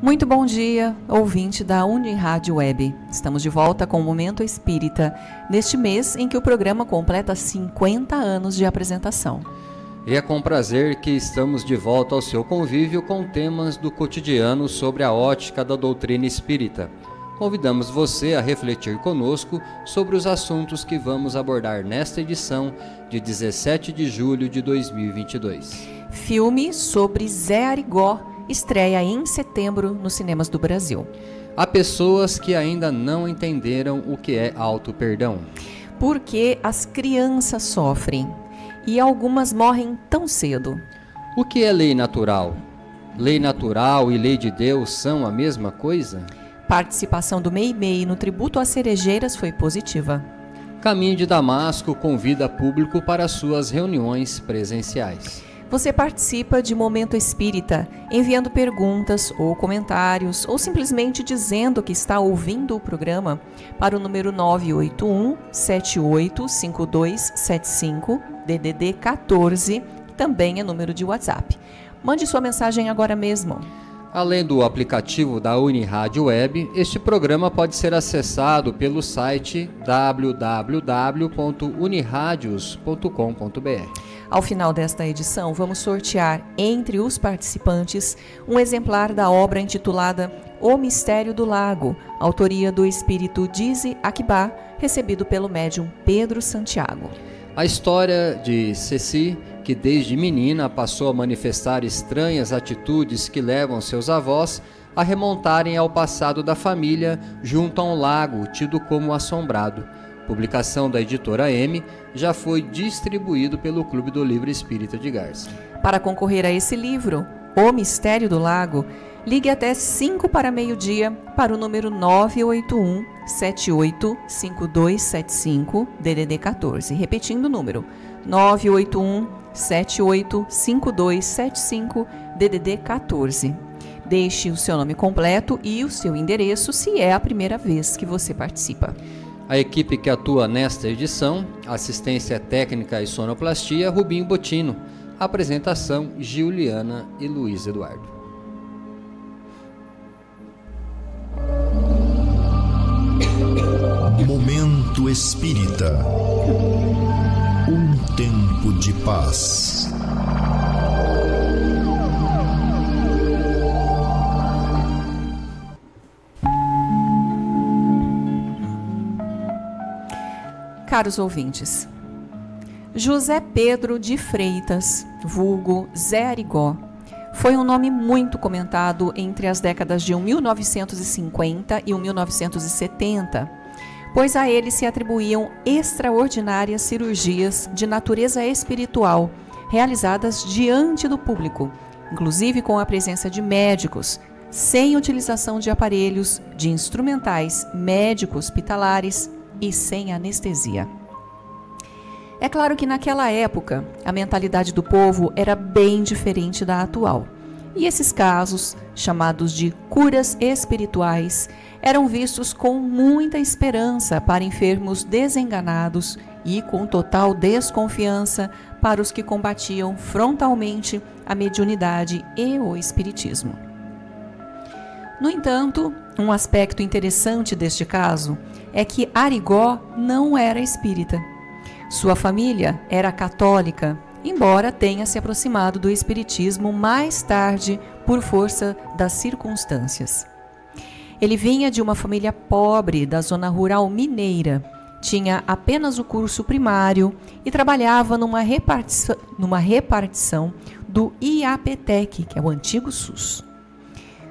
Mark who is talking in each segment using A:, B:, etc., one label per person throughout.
A: Muito bom dia, ouvinte da Unirádio Web. Estamos de volta com o Momento Espírita, neste mês em que o programa completa 50 anos de apresentação.
B: E é com prazer que estamos de volta ao seu convívio com temas do cotidiano sobre a ótica da doutrina espírita. Convidamos você a refletir conosco sobre os assuntos que vamos abordar nesta edição de 17 de julho de 2022.
A: Filme sobre Zé Arigó estreia em setembro nos cinemas do Brasil.
B: Há pessoas que ainda não entenderam o que é auto-perdão.
A: Por que as crianças sofrem e algumas morrem tão cedo?
B: O que é lei natural? Lei natural e lei de Deus são a mesma coisa?
A: Participação do MEI-MEI no tributo às cerejeiras foi positiva.
B: Caminho de Damasco convida público para suas reuniões presenciais.
A: Você participa de Momento Espírita, enviando perguntas ou comentários, ou simplesmente dizendo que está ouvindo o programa para o número 981-785275, DDD 14, que também é número de WhatsApp. Mande sua mensagem agora mesmo.
B: Além do aplicativo da Unirádio Web, este programa pode ser acessado pelo site www.uniradios.com.br.
A: Ao final desta edição, vamos sortear entre os participantes um exemplar da obra intitulada O Mistério do Lago, autoria do espírito Dize Akibá, recebido pelo médium Pedro Santiago.
B: A história de Ceci, que desde menina passou a manifestar estranhas atitudes que levam seus avós a remontarem ao passado da família junto a um lago tido como assombrado. Publicação da editora M, já foi distribuído pelo Clube do Livro Espírita de Garça.
A: Para concorrer a esse livro, O Mistério do Lago, ligue até 5 para meio-dia para o número 981-785275, DDD 14. Repetindo o número, 981-785275, DDD 14. Deixe o seu nome completo e o seu endereço se é a primeira vez que você participa.
B: A equipe que atua nesta edição, assistência técnica e sonoplastia, Rubinho Botino. Apresentação, Giuliana e Luiz Eduardo.
C: Momento Espírita. Um tempo de paz.
A: Caros ouvintes, José Pedro de Freitas, vulgo Zé Arigó, foi um nome muito comentado entre as décadas de 1950 e 1970, pois a ele se atribuíam extraordinárias cirurgias de natureza espiritual, realizadas diante do público, inclusive com a presença de médicos, sem utilização de aparelhos, de instrumentais médico-hospitalares, e sem anestesia. É claro que naquela época a mentalidade do povo era bem diferente da atual. E esses casos, chamados de curas espirituais, eram vistos com muita esperança para enfermos desenganados e com total desconfiança para os que combatiam frontalmente a mediunidade e o espiritismo. No entanto, um aspecto interessante deste caso é que Arigó não era espírita. Sua família era católica, embora tenha se aproximado do espiritismo mais tarde por força das circunstâncias. Ele vinha de uma família pobre da zona rural mineira, tinha apenas o curso primário e trabalhava numa repartição do IAPTEC, que é o antigo SUS.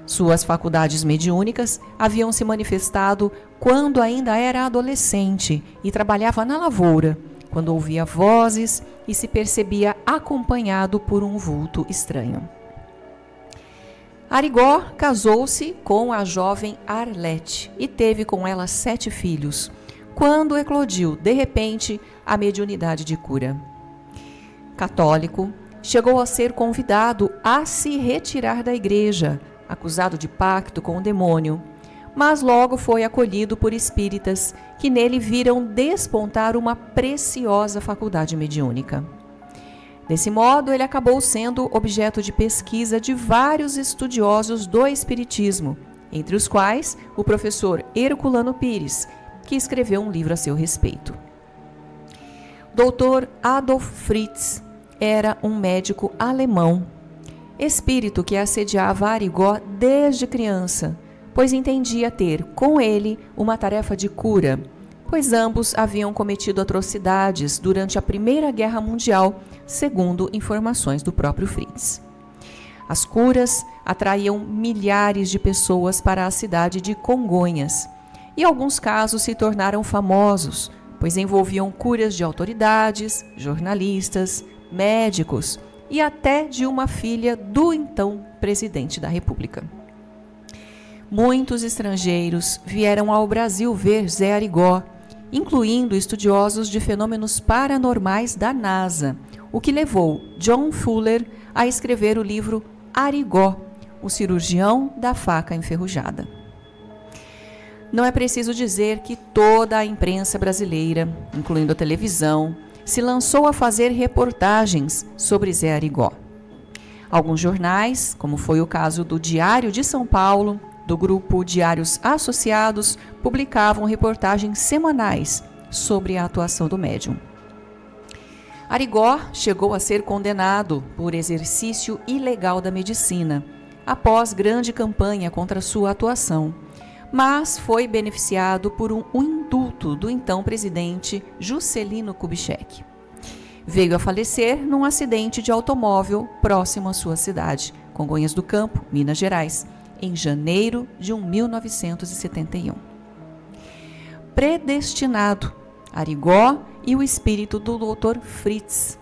A: Suas faculdades mediúnicas haviam se manifestado quando ainda era adolescente e trabalhava na lavoura, quando ouvia vozes e se percebia acompanhado por um vulto estranho. Arigó casou-se com a jovem Arlete e teve com ela 7 filhos, quando eclodiu, de repente, a mediunidade de cura. Católico, chegou a ser convidado a se retirar da igreja, acusado de pacto com o demônio, mas logo foi acolhido por espíritas que nele viram despontar uma preciosa faculdade mediúnica. Desse modo, ele acabou sendo objeto de pesquisa de vários estudiosos do Espiritismo, entre os quais o professor Herculano Pires, que escreveu um livro a seu respeito. Dr. Adolf Fritz era um médico alemão, espírito que assediava Arigó desde criança, pois entendia ter com ele uma tarefa de cura, pois ambos haviam cometido atrocidades durante a Primeira Guerra Mundial, segundo informações do próprio Fritz. As curas atraíam milhares de pessoas para a cidade de Congonhas, e alguns casos se tornaram famosos, pois envolviam curas de autoridades, jornalistas, médicos e até de uma filha do então presidente da República. Muitos estrangeiros vieram ao Brasil ver Zé Arigó, incluindo estudiosos de fenômenos paranormais da NASA, o que levou John Fuller a escrever o livro Arigó, o cirurgião da faca enferrujada. Não é preciso dizer que toda a imprensa brasileira, incluindo a televisão, se lançou a fazer reportagens sobre Zé Arigó. Alguns jornais, como foi o caso do Diário de São Paulo, do grupo Diários Associados, publicavam reportagens semanais sobre a atuação do médium. Arigó chegou a ser condenado por exercício ilegal da medicina, após grande campanha contra sua atuação, mas foi beneficiado por um indulto do então presidente Juscelino Kubitschek. Veio a falecer num acidente de automóvel próximo à sua cidade, Congonhas do Campo, Minas Gerais, em janeiro de 1971. Predestinado, Arigó e o espírito do Dr. Fritz.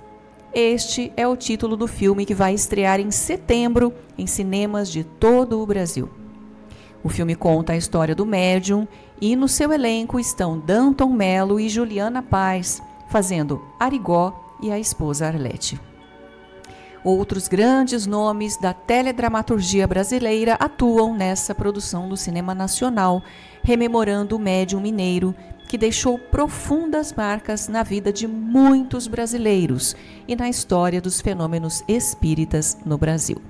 A: Este é o título do filme que vai estrear em setembro em cinemas de todo o Brasil. O filme conta a história do médium e no seu elenco estão Danton Mello e Juliana Paz, fazendo Arigó e a esposa Arlete. Outros grandes nomes da teledramaturgia brasileira atuam nessa produção do cinema nacional, rememorando o médium mineiro que deixou profundas marcas na vida de muitos brasileiros e na história dos fenômenos espíritas no Brasil.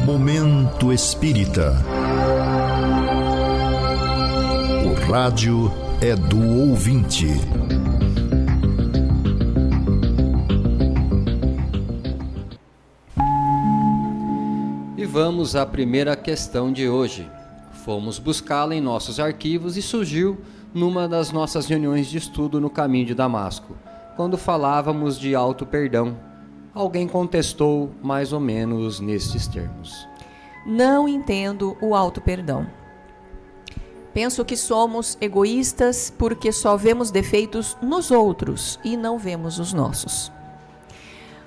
C: Momento Espírita. O rádio é do ouvinte.
B: E vamos à primeira questão de hoje. Fomos buscá-la em nossos arquivos e surgiu numa das nossas reuniões de estudo no caminho de Damasco, quando falávamos de auto-perdão. Alguém contestou mais ou menos nestes termos.
A: Não entendo o auto-perdão. Penso que somos egoístas porque só vemos defeitos nos outros e não vemos os nossos.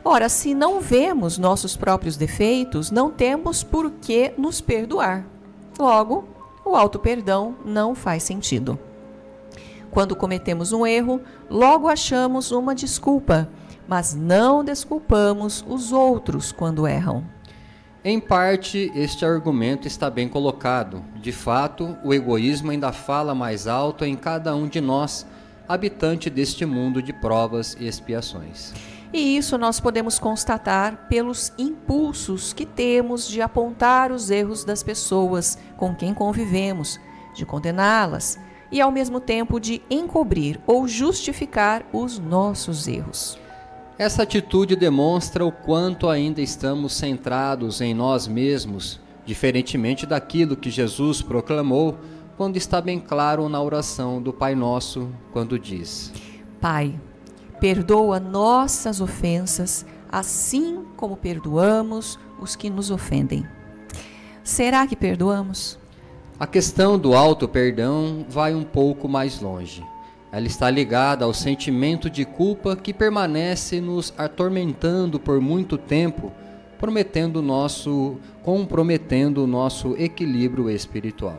A: Ora, se não vemos nossos próprios defeitos, não temos por que nos perdoar. Logo, o auto-perdão não faz sentido. Quando cometemos um erro, logo achamos uma desculpa, mas não desculpamos os outros quando erram.
B: Em parte, este argumento está bem colocado. De fato, o egoísmo ainda fala mais alto em cada um de nós, habitante deste mundo de provas e expiações.
A: E isso nós podemos constatar pelos impulsos que temos de apontar os erros das pessoas com quem convivemos, de condená-las e, ao mesmo tempo, de encobrir ou justificar os nossos erros.
B: Essa atitude demonstra o quanto ainda estamos centrados em nós mesmos, diferentemente daquilo que Jesus proclamou quando está bem claro na oração do Pai Nosso, quando diz:
A: Pai, perdoa nossas ofensas, assim como perdoamos os que nos ofendem. Será que perdoamos?
B: A questão do auto-perdão vai um pouco mais longe. Ela está ligada ao sentimento de culpa que permanece nos atormentando por muito tempo, comprometendo o nosso equilíbrio espiritual.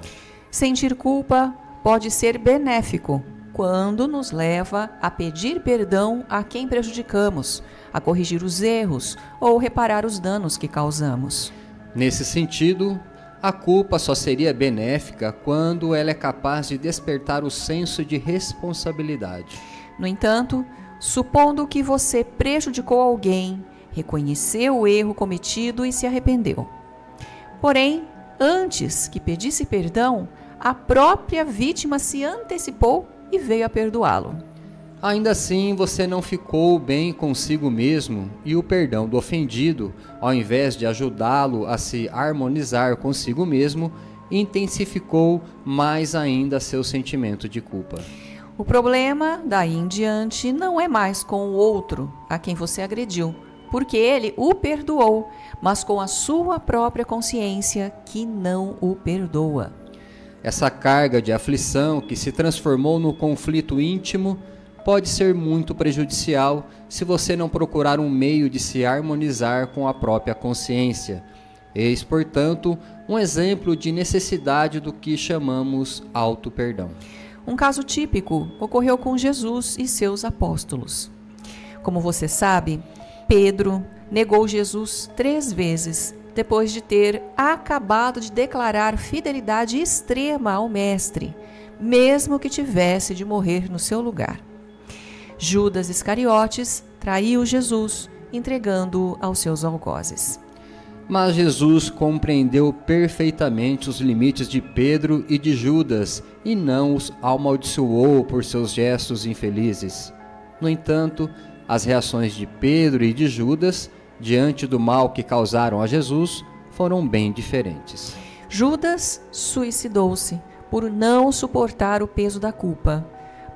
A: Sentir culpa pode ser benéfico quando nos leva a pedir perdão a quem prejudicamos, a corrigir os erros ou reparar os danos que causamos.
B: Nesse sentido, a culpa só seria benéfica quando ela é capaz de despertar o senso de responsabilidade.
A: No entanto, supondo que você prejudicou alguém, reconheceu o erro cometido e se arrependeu. Porém, antes que pedisse perdão, a própria vítima se antecipou e veio a perdoá-lo.
B: Ainda assim, você não ficou bem consigo mesmo e o perdão do ofendido, ao invés de ajudá-lo a se harmonizar consigo mesmo, intensificou mais ainda seu sentimento de culpa.
A: O problema, daí em diante, não é mais com o outro a quem você agrediu, porque ele o perdoou, mas com a sua própria consciência que não o perdoa.
B: Essa carga de aflição que se transformou no conflito íntimo pode ser muito prejudicial se você não procurar um meio de se harmonizar com a própria consciência. Eis, portanto, um exemplo de necessidade do que chamamos auto-perdão.
A: Um caso típico ocorreu com Jesus e seus apóstolos. Como você sabe, Pedro negou Jesus 3 vezes, depois de ter acabado de declarar fidelidade extrema ao Mestre, mesmo que tivesse de morrer no seu lugar. Judas Iscariotes traiu Jesus, entregando-o aos seus algozes.
B: Mas Jesus compreendeu perfeitamente os limites de Pedro e de Judas e não os amaldiçoou por seus gestos infelizes. No entanto, as reações de Pedro e de Judas, diante do mal que causaram a Jesus, foram bem diferentes.
A: Judas suicidou-se por não suportar o peso da culpa.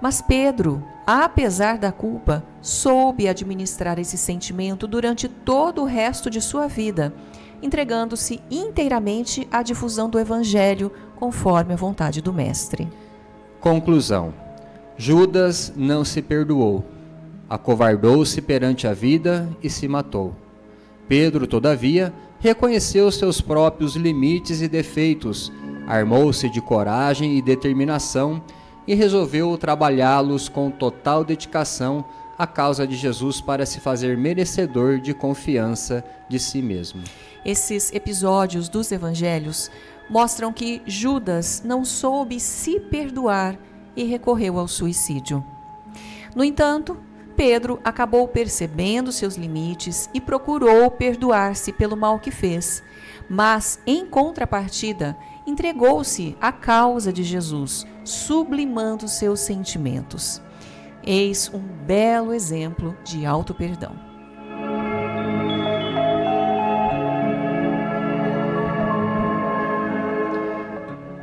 A: Mas Pedro, apesar da culpa, soube administrar esse sentimento durante todo o resto de sua vida, entregando-se inteiramente à difusão do Evangelho, conforme a vontade do Mestre.
B: Conclusão: Judas não se perdoou, acovardou-se perante a vida e se matou. Pedro, todavia, reconheceu seus próprios limites e defeitos, armou-se de coragem e determinação e resolveu trabalhá-los com total dedicação à causa de Jesus para se fazer merecedor de confiança de si mesmo.
A: Esses episódios dos evangelhos mostram que Judas não soube se perdoar e recorreu ao suicídio. No entanto, Pedro acabou percebendo seus limites e procurou perdoar-se pelo mal que fez, mas, em contrapartida, entregou-se à causa de Jesus, sublimando seus sentimentos. Eis um belo exemplo de auto-perdão.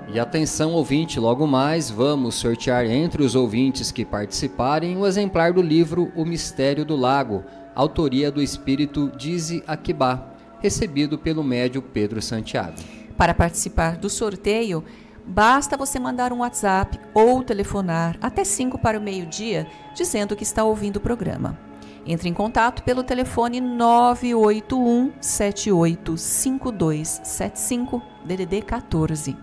B: E atenção, ouvinte, logo mais vamos sortear entre os ouvintes que participarem o exemplar do livro O Mistério do Lago, autoria do espírito Dize Akibá, recebido pelo médium Pedro Santiago.
A: Para participar do sorteio, basta você mandar um WhatsApp ou telefonar até 5 para o meio-dia, dizendo que está ouvindo o programa. Entre em contato pelo telefone 981 785275 DDD 14.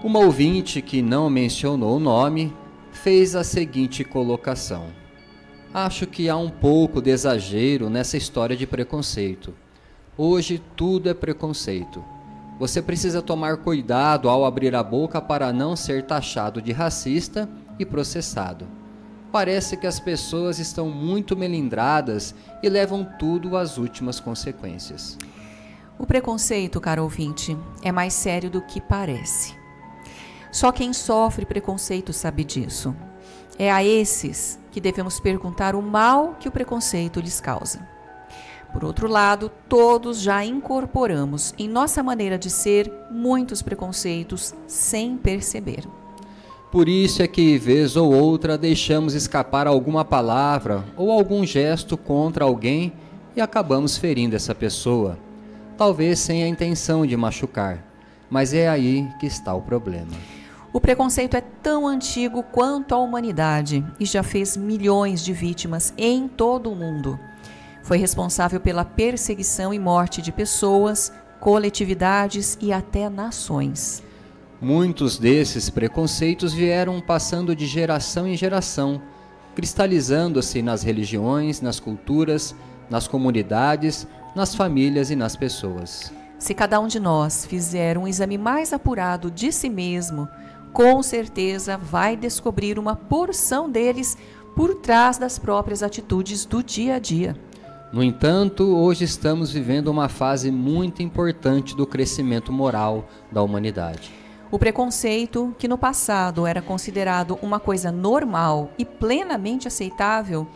B: Uma ouvinte que não mencionou o nome fez a seguinte colocação: acho que há um pouco de exagero nessa história de preconceito. Hoje tudo é preconceito. Você precisa tomar cuidado ao abrir a boca para não ser taxado de racista e processado. Parece que as pessoas estão muito melindradas e levam tudo às últimas consequências.
A: O preconceito, caro ouvinte, é mais sério do que parece. Só quem sofre preconceito sabe disso. É a esses que devemos perguntar o mal que o preconceito lhes causa. Por outro lado, todos já incorporamos em nossa maneira de ser muitos preconceitos sem perceber.
B: Por isso é que, vez ou outra, deixamos escapar alguma palavra ou algum gesto contra alguém e acabamos ferindo essa pessoa, talvez sem a intenção de machucar, mas é aí que está o problema.
A: O preconceito é tão antigo quanto a humanidade e já fez milhões de vítimas em todo o mundo. Foi responsável pela perseguição e morte de pessoas, coletividades e até nações.
B: Muitos desses preconceitos vieram passando de geração em geração, cristalizando-se nas religiões, nas culturas, nas comunidades, nas famílias e nas pessoas.
A: Se cada um de nós fizer um exame mais apurado de si mesmo, com certeza vai descobrir uma porção deles por trás das próprias atitudes do dia a dia.
B: No entanto, hoje estamos vivendo uma fase muito importante do crescimento moral da humanidade.
A: O preconceito, que no passado era considerado uma coisa normal e plenamente aceitável,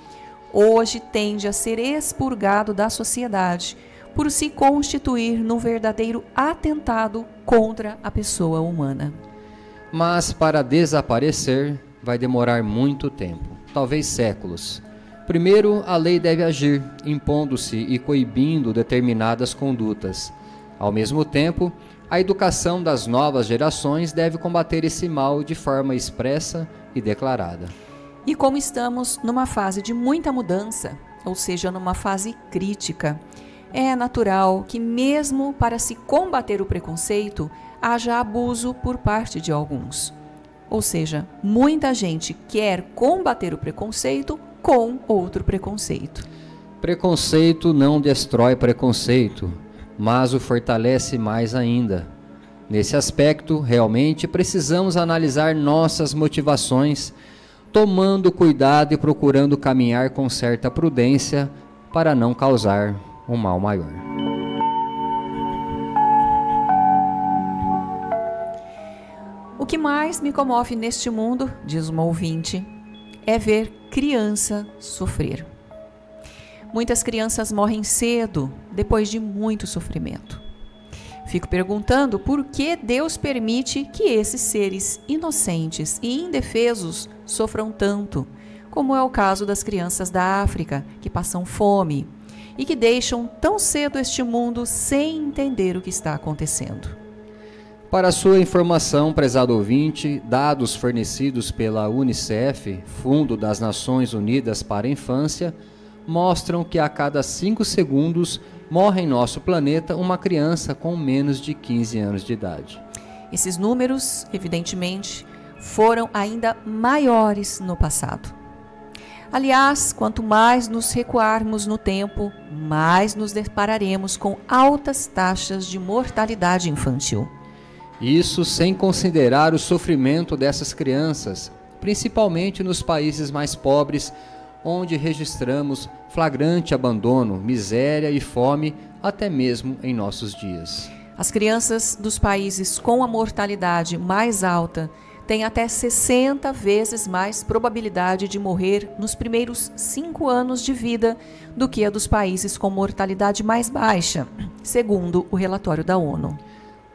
A: hoje tende a ser expurgado da sociedade por se constituir num verdadeiro atentado contra a pessoa humana.
B: Mas para desaparecer vai demorar muito tempo, talvez séculos. Primeiro, a lei deve agir, impondo-se e coibindo determinadas condutas. Ao mesmo tempo, a educação das novas gerações deve combater esse mal de forma expressa e declarada.
A: E como estamos numa fase de muita mudança, ou seja, numa fase crítica, é natural que mesmo para se combater o preconceito, haja abuso por parte de alguns. Ou seja, muita gente quer combater o preconceito com outro preconceito.
B: Preconceito não destrói preconceito, mas o fortalece mais ainda. Nesse aspecto, realmente precisamos analisar nossas motivações, tomando cuidado e procurando caminhar com certa prudência para não causar um mal maior.
A: O que mais me comove neste mundo, diz uma ouvinte, é ver criança sofrer. Muitas crianças morrem cedo, depois de muito sofrimento. Fico perguntando por que Deus permite que esses seres inocentes e indefesos sofram tanto, como é o caso das crianças da África, que passam fome e que deixam tão cedo este mundo sem entender o que está acontecendo.
B: Para sua informação, prezado ouvinte, dados fornecidos pela UNICEF, Fundo das Nações Unidas para a Infância, mostram que a cada 5 segundos morre em nosso planeta uma criança com menos de 15 anos de idade.
A: Esses números, evidentemente, foram ainda maiores no passado. Aliás, quanto mais nos recuarmos no tempo, mais nos depararemos com altas taxas de mortalidade infantil.
B: Isso sem considerar o sofrimento dessas crianças, principalmente nos países mais pobres, onde registramos flagrante abandono, miséria e fome, até mesmo em nossos dias.
A: As crianças dos países com a mortalidade mais alta têm até 60 vezes mais probabilidade de morrer nos primeiros 5 anos de vida do que a dos países com mortalidade mais baixa, segundo o relatório da ONU.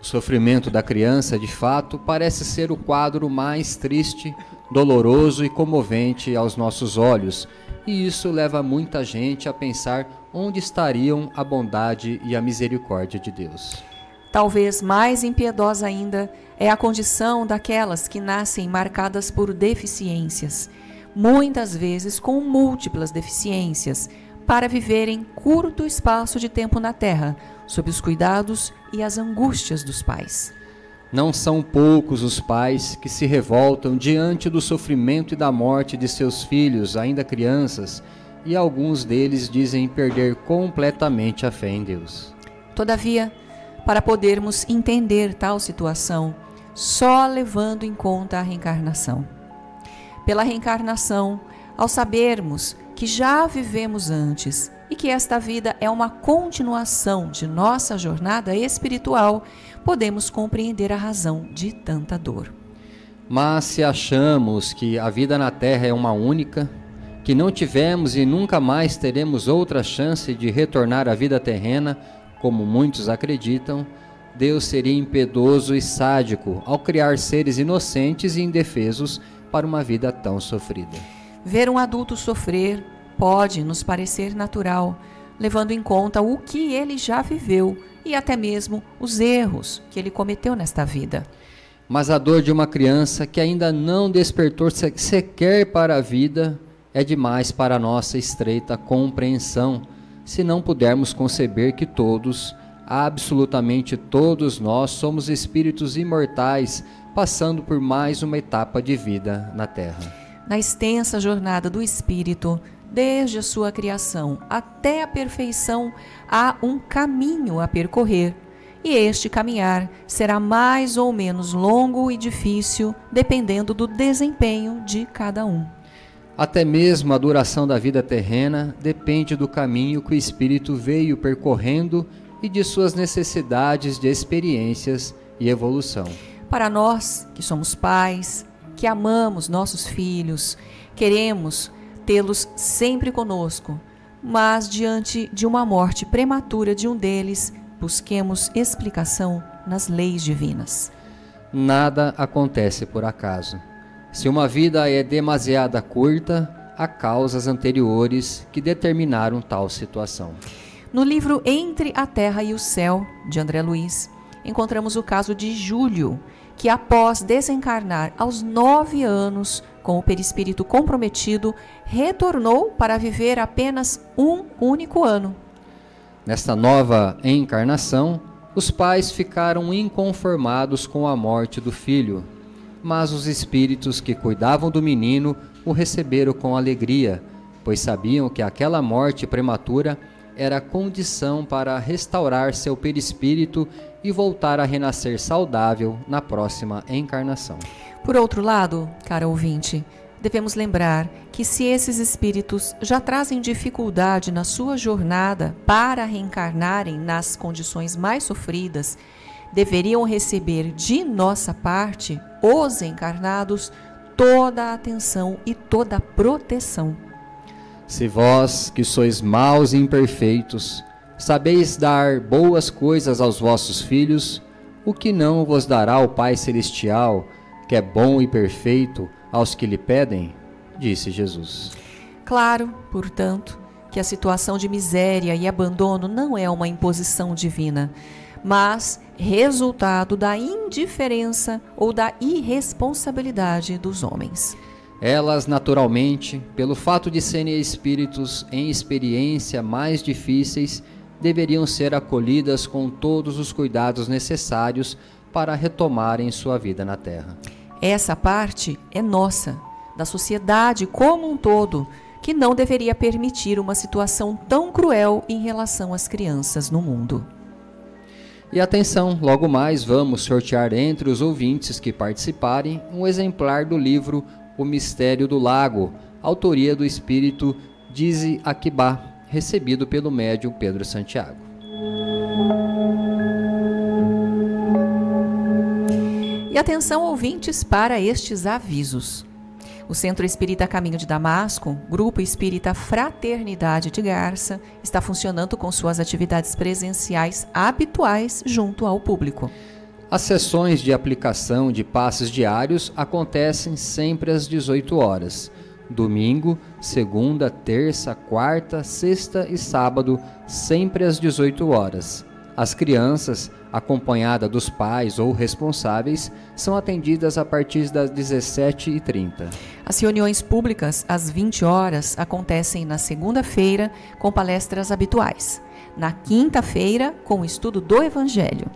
B: O sofrimento da criança, de fato, parece ser o quadro mais triste, doloroso e comovente aos nossos olhos, e isso leva muita gente a pensar onde estariam a bondade e a misericórdia de Deus.
A: Talvez mais impiedosa ainda é a condição daquelas que nascem marcadas por deficiências, muitas vezes com múltiplas deficiências, para viverem curto espaço de tempo na Terra, sob os cuidados e as angústias dos pais.
B: Não são poucos os pais que se revoltam diante do sofrimento e da morte de seus filhos, ainda crianças, e alguns deles dizem perder completamente a fé em Deus.
A: Todavia, para podermos entender tal situação, só levando em conta a reencarnação. Pela reencarnação, ao sabermos que já vivemos antes e que esta vida é uma continuação de nossa jornada espiritual, podemos compreender a razão de tanta dor.
B: Mas se achamos que a vida na Terra é uma única, que não tivemos e nunca mais teremos outra chance de retornar à vida terrena, como muitos acreditam, Deus seria impiedoso e sádico ao criar seres inocentes e indefesos para uma vida tão sofrida.
A: Ver um adulto sofrer pode nos parecer natural, levando em conta o que ele já viveu e até mesmo os erros que ele cometeu nesta vida.
B: Mas a dor de uma criança que ainda não despertou sequer para a vida é demais para a nossa estreita compreensão, se não pudermos conceber que todos, absolutamente todos nós, somos espíritos imortais, passando por mais uma etapa de vida na Terra.
A: Na extensa jornada do espírito, desde a sua criação até a perfeição, há um caminho a percorrer, e este caminhar será mais ou menos longo e difícil, dependendo do desempenho de cada um.
B: Até mesmo a duração da vida terrena depende do caminho que o espírito veio percorrendo e de suas necessidades de experiências e evolução.
A: Para nós, que somos pais, que amamos nossos filhos, queremos tê-los sempre conosco, mas diante de uma morte prematura de um deles, busquemos explicação nas leis divinas.
B: Nada acontece por acaso. Se uma vida é demasiado curta, há causas anteriores que determinaram tal situação.
A: No livro Entre a Terra e o Céu, de André Luiz, encontramos o caso de Júlio, que após desencarnar aos 9 anos, com o perispírito comprometido, retornou para viver apenas um único ano.
B: Nesta nova encarnação, os pais ficaram inconformados com a morte do filho, mas os espíritos que cuidavam do menino o receberam com alegria, pois sabiam que aquela morte prematura era condição para restaurar seu perispírito e voltar a renascer saudável na próxima encarnação.
A: Por outro lado, cara ouvinte, devemos lembrar que se esses espíritos já trazem dificuldade na sua jornada para reencarnarem nas condições mais sofridas, deveriam receber de nossa parte, os encarnados, toda a atenção e toda a proteção.
B: Se vós, que sois maus e imperfeitos, sabeis dar boas coisas aos vossos filhos, o que não vos dará o Pai Celestial, que é bom e perfeito, aos que lhe pedem? Disse Jesus.
A: Claro, portanto, que a situação de miséria e abandono não é uma imposição divina, mas resultado da indiferença ou da irresponsabilidade dos homens.
B: Elas, naturalmente, pelo fato de serem espíritos em experiência mais difíceis, deveriam ser acolhidas com todos os cuidados necessários para retomarem sua vida na Terra.
A: Essa parte é nossa, da sociedade como um todo, que não deveria permitir uma situação tão cruel em relação às crianças no mundo.
B: E atenção, logo mais vamos sortear entre os ouvintes que participarem um exemplar do livro O Mistério do Lago, autoria do espírito Dize Aquibá, recebido pelo médium Pedro Santiago.
A: E atenção, ouvintes, para estes avisos. O Centro Espírita Caminho de Damasco, Grupo Espírita Fraternidade de Garça, está funcionando com suas atividades presenciais habituais junto ao público.
B: As sessões de aplicação de passes diários acontecem sempre às 18 horas. Domingo, segunda, terça, quarta, sexta e sábado, sempre às 18 horas. As crianças, acompanhadas dos pais ou responsáveis, são atendidas a partir das 17h30.
A: As reuniões públicas, às 20 horas, acontecem na segunda-feira, com palestras habituais. Na quinta-feira, com o estudo do Evangelho.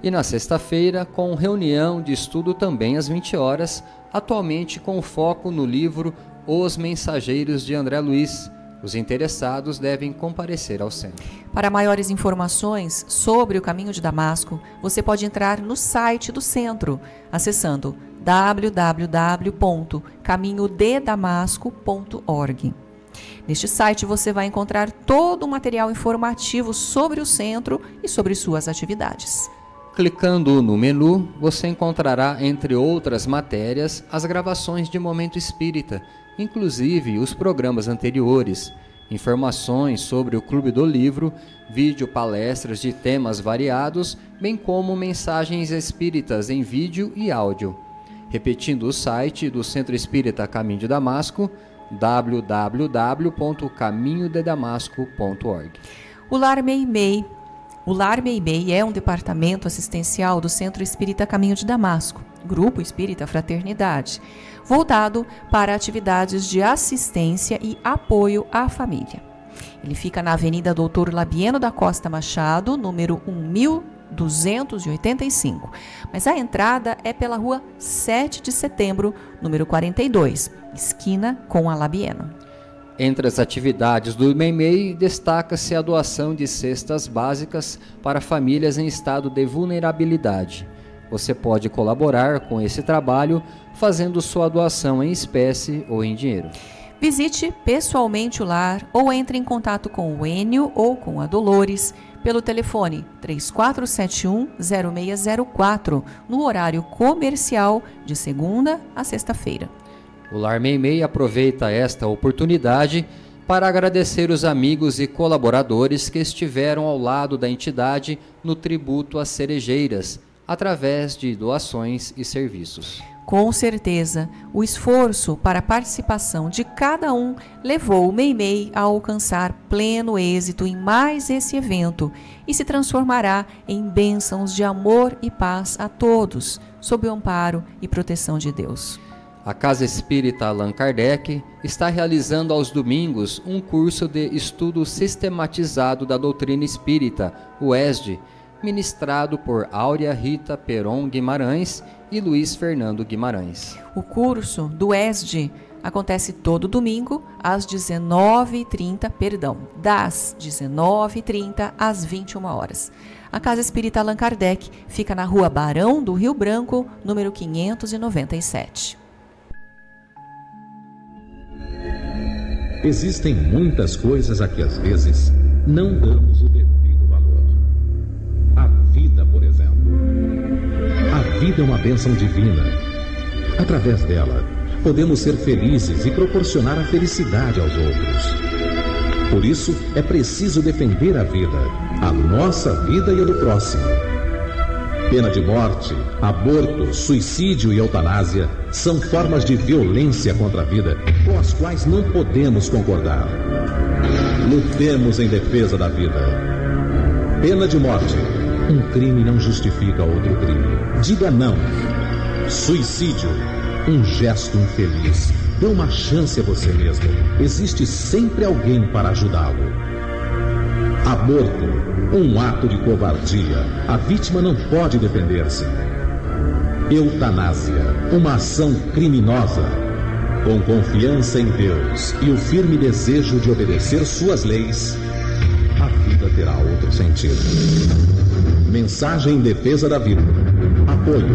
B: E na sexta-feira, com reunião de estudo também às 20 horas, atualmente com foco no livro Os Mensageiros de André Luiz. Os interessados devem comparecer ao centro.
A: Para maiores informações sobre o Caminho de Damasco, você pode entrar no site do centro, acessando www.caminhodedamasco.org. Neste site você vai encontrar todo o material informativo sobre o centro e sobre suas atividades.
B: Clicando no menu, você encontrará, entre outras matérias, as gravações de Momento Espírita, inclusive os programas anteriores, informações sobre o Clube do Livro, vídeo palestras de temas variados, bem como mensagens espíritas em vídeo e áudio. Repetindo o site do Centro Espírita Caminho de Damasco, www.caminhodedamasco.org.
A: O Lar Meimei. O Lar Meimei é um departamento assistencial do Centro Espírita Caminho de Damasco, Grupo Espírita Fraternidade, voltado para atividades de assistência e apoio à família. Ele fica na Avenida Doutor Labieno da Costa Machado, número 1285, mas a entrada é pela rua 7 de setembro, número 42, esquina com a Labieno.
B: Entre as atividades do MEI-MEI, destaca-se a doação de cestas básicas para famílias em estado de vulnerabilidade. Você pode colaborar com esse trabalho fazendo sua doação em espécie ou em dinheiro.
A: Visite pessoalmente o lar ou entre em contato com o Enio ou com a Dolores pelo telefone 3471-0604 no horário comercial de segunda a sexta-feira.
B: O Lar MEI-MEI aproveita esta oportunidade para agradecer os amigos e colaboradores que estiveram ao lado da entidade no tributo às cerejeiras, através de doações e serviços.
A: Com certeza, o esforço para a participação de cada um levou o MEI-MEI a alcançar pleno êxito em mais esse evento e se transformará em bênçãos de amor e paz a todos, sob o amparo e proteção de Deus.
B: A Casa Espírita Allan Kardec está realizando aos domingos um curso de estudo sistematizado da doutrina espírita, o ESD, ministrado por Áurea Rita Peron Guimarães e Luiz Fernando Guimarães.
A: O curso do ESD acontece todo domingo às 19h30, das 19h30 às 21 horas. A Casa Espírita Allan Kardec fica na Rua Barão do Rio Branco, número 597.
D: Existem muitas coisas a que às vezes não damos o devido valor. A vida, por exemplo. A vida é uma bênção divina. Através dela, podemos ser felizes e proporcionar a felicidade aos outros. Por isso, é preciso defender a vida, a nossa vida e a do próximo. Pena de morte, aborto, suicídio e eutanásia são formas de violência contra a vida com as quais não podemos concordar. Lutemos em defesa da vida. Pena de morte. Um crime não justifica outro crime. Diga não. Suicídio. Um gesto infeliz. Dê uma chance a você mesmo. Existe sempre alguém para ajudá-lo. Aborto. Um ato de covardia. A vítima não pode defender-se. Eutanásia. Uma ação criminosa. Com confiança em Deus e o firme desejo de obedecer suas leis, a vida terá outro sentido. Mensagem em defesa da vida. Apoio.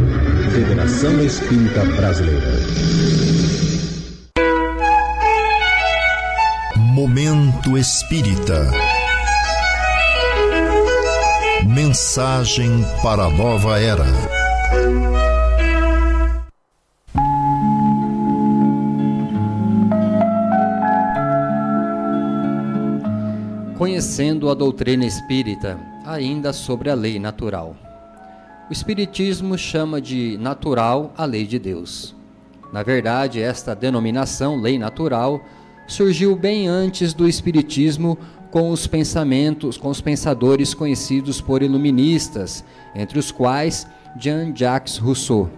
D: Federação Espírita Brasileira.
C: Momento Espírita. Mensagem para a nova era.
B: Conhecendo a doutrina espírita, ainda sobre a lei natural. O Espiritismo chama de natural a lei de Deus. Na verdade, esta denominação, lei natural, surgiu bem antes do Espiritismo com os pensadores conhecidos por iluministas, entre os quais Jean-Jacques Rousseau.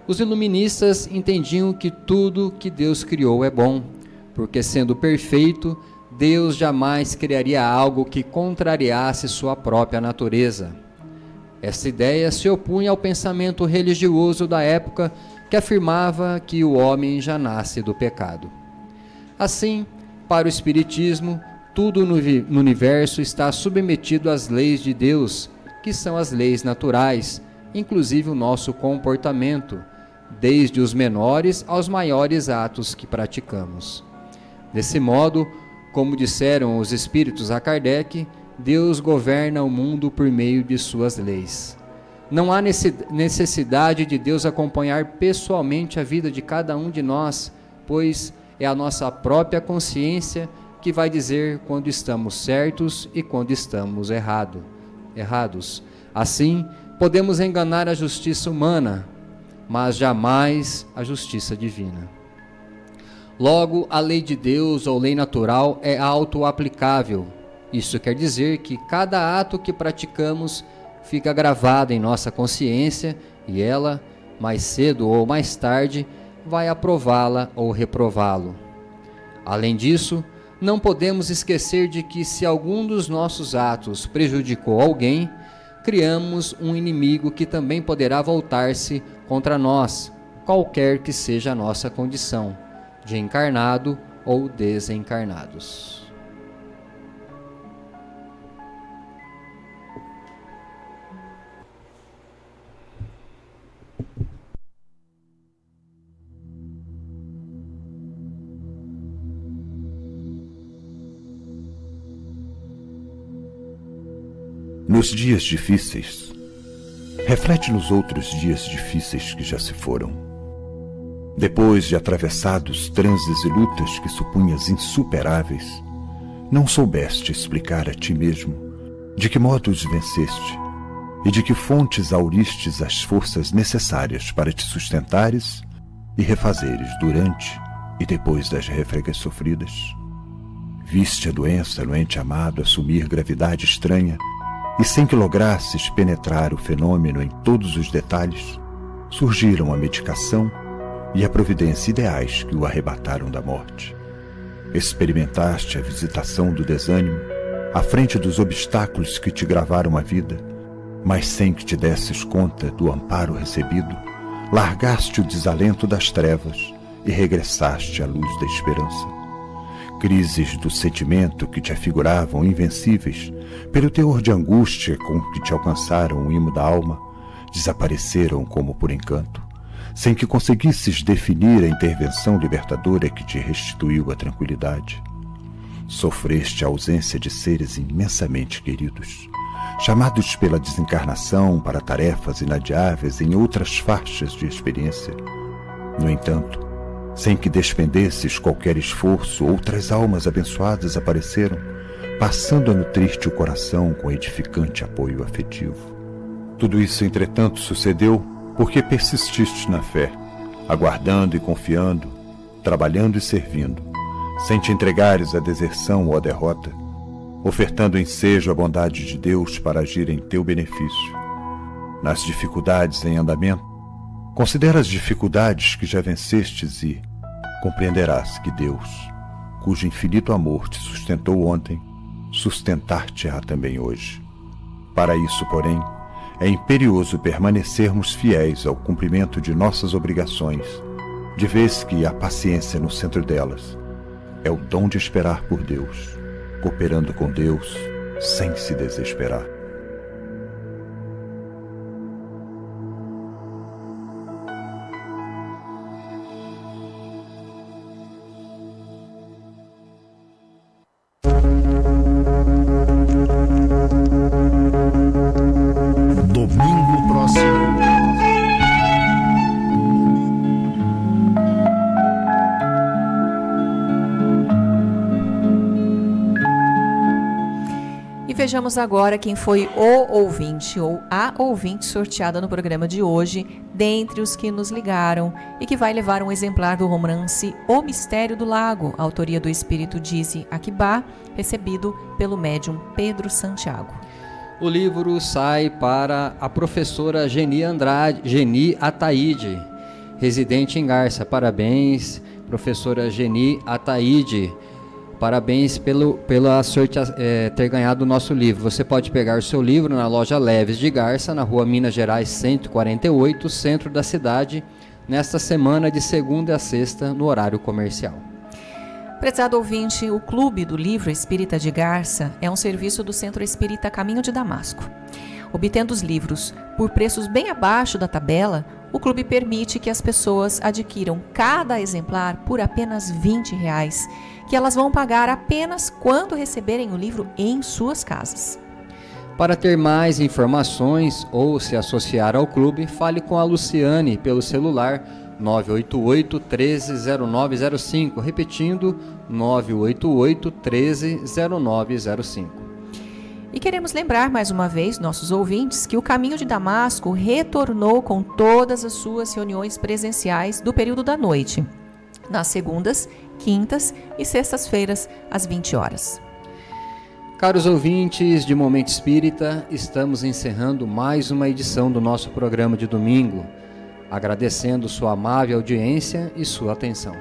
B: Os iluministas entendiam que tudo que Deus criou é bom, porque sendo perfeito, Deus jamais criaria algo que contrariasse sua própria natureza. Essa ideia se opunha ao pensamento religioso da época que afirmava que o homem já nasce do pecado. Assim, para o Espiritismo, tudo no universo está submetido às leis de Deus, que são as leis naturais, inclusive o nosso comportamento, desde os menores aos maiores atos que praticamos. Desse modo, como disseram os espíritos a Kardec, Deus governa o mundo por meio de suas leis. Não há necessidade de Deus acompanhar pessoalmente a vida de cada um de nós, pois é a nossa própria consciência que vai dizer quando estamos certos e quando estamos errados. Assim, podemos enganar a justiça humana, mas jamais a justiça divina. Logo, a lei de Deus ou lei natural é auto-aplicável. Isso quer dizer que cada ato que praticamos fica gravado em nossa consciência e ela, mais cedo ou mais tarde, vai aprová-la ou reprová-lo. Além disso, não podemos esquecer de que se algum dos nossos atos prejudicou alguém, criamos um inimigo que também poderá voltar-se contra nós, qualquer que seja a nossa condição, de encarnado ou desencarnados.
E: Nos dias difíceis, reflete nos outros dias difíceis que já se foram. Depois de atravessados transes e lutas que supunhas insuperáveis, não soubeste explicar a ti mesmo de que modo os venceste e de que fontes auristes as forças necessárias para te sustentares e refazeres durante e depois das refregas sofridas. Viste a doença no ente amado assumir gravidade estranha, e sem que lograsses penetrar o fenômeno em todos os detalhes, surgiram a medicação e a providência ideais que o arrebataram da morte. Experimentaste a visitação do desânimo à frente dos obstáculos que te gravaram a vida, mas sem que te desses conta do amparo recebido, largaste o desalento das trevas e regressaste à luz da esperança. Crises do sentimento que te afiguravam invencíveis, pelo teor de angústia com que te alcançaram o imo da alma, desapareceram como por encanto, sem que conseguisses definir a intervenção libertadora que te restituiu a tranquilidade. Sofreste a ausência de seres imensamente queridos, chamados pela desencarnação para tarefas inadiáveis em outras faixas de experiência. No entanto, sem que despendesses qualquer esforço, outras almas abençoadas apareceram, passando a nutrir-te o coração com edificante apoio afetivo. Tudo isso, entretanto, sucedeu porque persististe na fé, aguardando e confiando, trabalhando e servindo, sem te entregares à deserção ou à derrota, ofertando ensejo à bondade de Deus para agir em teu benefício. Nas dificuldades em andamento, considera as dificuldades que já vencestes e compreenderás que Deus, cujo infinito amor te sustentou ontem, sustentar-te-á também hoje. Para isso, porém, é imperioso permanecermos fiéis ao cumprimento de nossas obrigações, de vez que a paciência no centro delas é o dom de esperar por Deus, cooperando com Deus sem se desesperar.
C: Domingo próximo.
A: E vejamos agora quem foi o ouvinte ou a ouvinte sorteada no programa de hoje, dentre os que nos ligaram, e que vai levar um exemplar do romance O Mistério do Lago, autoria do espírito Dizzy Akibá, recebido pelo médium Pedro Santiago.
B: O livro sai para a professora Geni Ataíde, residente em Garça. Parabéns, professora Geni Ataíde. Parabéns pela sorte ter ganhado o nosso livro. Você pode pegar o seu livro na loja Leves de Garça, na rua Minas Gerais 148, centro da cidade, nesta semana de segunda a sexta, no horário comercial.
A: Prezado ouvinte, o Clube do Livro Espírita de Garça é um serviço do Centro Espírita Caminho de Damasco. Obtendo os livros por preços bem abaixo da tabela, o clube permite que as pessoas adquiram cada exemplar por apenas R$20, que elas vão pagar apenas quando receberem o livro em suas casas.
B: Para ter mais informações ou se associar ao clube, fale com a Luciane pelo celular 988-130905, repetindo 988-130905.
A: E queremos lembrar mais uma vez, nossos ouvintes, que o Caminho de Damasco retornou com todas as suas reuniões presenciais do período da noite, nas segundas, quintas e sextas-feiras, às 20 horas.
B: Caros ouvintes de Momento Espírita, estamos encerrando mais uma edição do nosso programa de domingo, agradecendo sua amável audiência e sua atenção.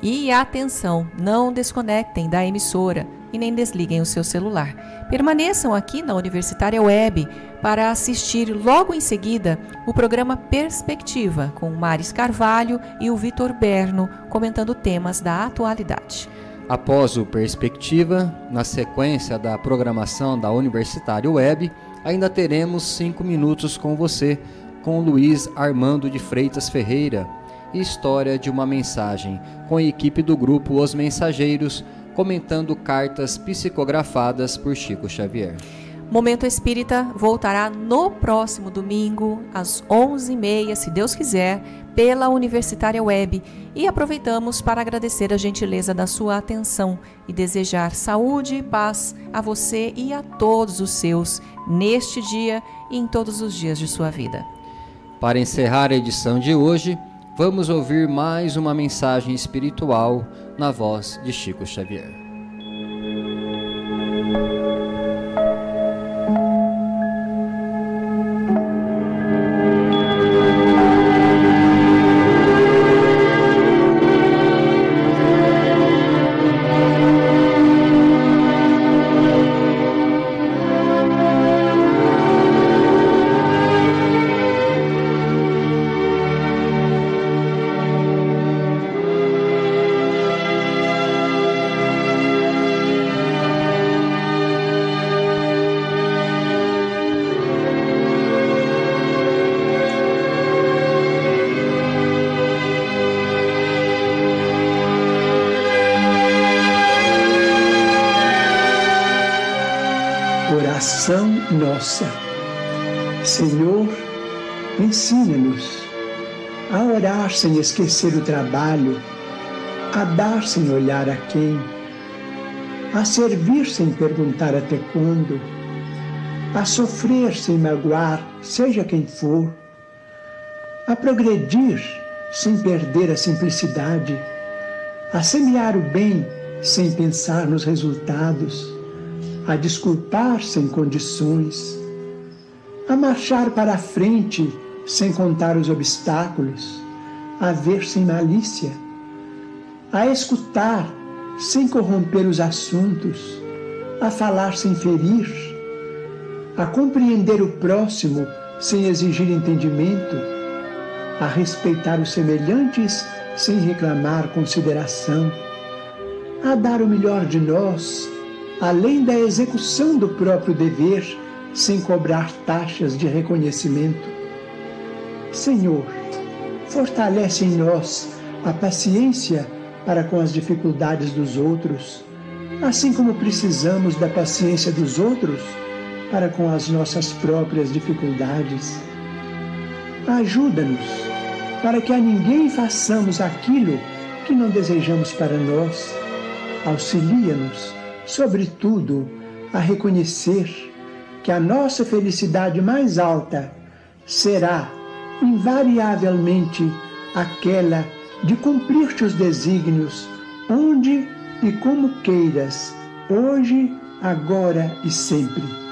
A: E atenção, não desconectem da emissora e nem desliguem o seu celular. Permaneçam aqui na Universitária Web para assistir logo em seguida o programa Perspectiva, com o Maris Carvalho e o Vitor Berno comentando temas da atualidade.
B: Após o Perspectiva, na sequência da programação da Universitária Web, ainda teremos 5 minutos com você, com Luiz Armando de Freitas Ferreira, e História de uma Mensagem, com a equipe do grupo Os Mensageiros, comentando cartas psicografadas por Chico Xavier.
A: Momento Espírita voltará no próximo domingo, às 11h30, se Deus quiser, pela Universitária Web. E aproveitamos para agradecer a gentileza da sua atenção e desejar saúde e paz a você e a todos os seus, neste dia e em todos os dias de sua vida.
B: Para encerrar a edição de hoje, vamos ouvir mais uma mensagem espiritual na voz de Chico Xavier.
F: Oração nossa. Senhor, ensina-nos a orar sem esquecer o trabalho, a dar sem olhar a quem, a servir sem perguntar até quando, a sofrer sem magoar, seja quem for, a progredir sem perder a simplicidade, a semear o bem sem pensar nos resultados, a desculpar sem condições, a marchar para a frente sem contar os obstáculos, a ver sem malícia, a escutar sem corromper os assuntos, a falar sem ferir, a compreender o próximo sem exigir entendimento, a respeitar os semelhantes sem reclamar consideração, a dar o melhor de nós, além da execução do próprio dever, sem cobrar taxas de reconhecimento. Senhor, fortalece em nós a paciência para com as dificuldades dos outros, assim como precisamos da paciência dos outros para com as nossas próprias dificuldades. Ajuda-nos para que a ninguém façamos aquilo que não desejamos para nós. Auxilia-nos, sobretudo, a reconhecer que a nossa felicidade mais alta será, invariavelmente, aquela de cumprir teus desígnios, onde e como queiras, hoje, agora e sempre.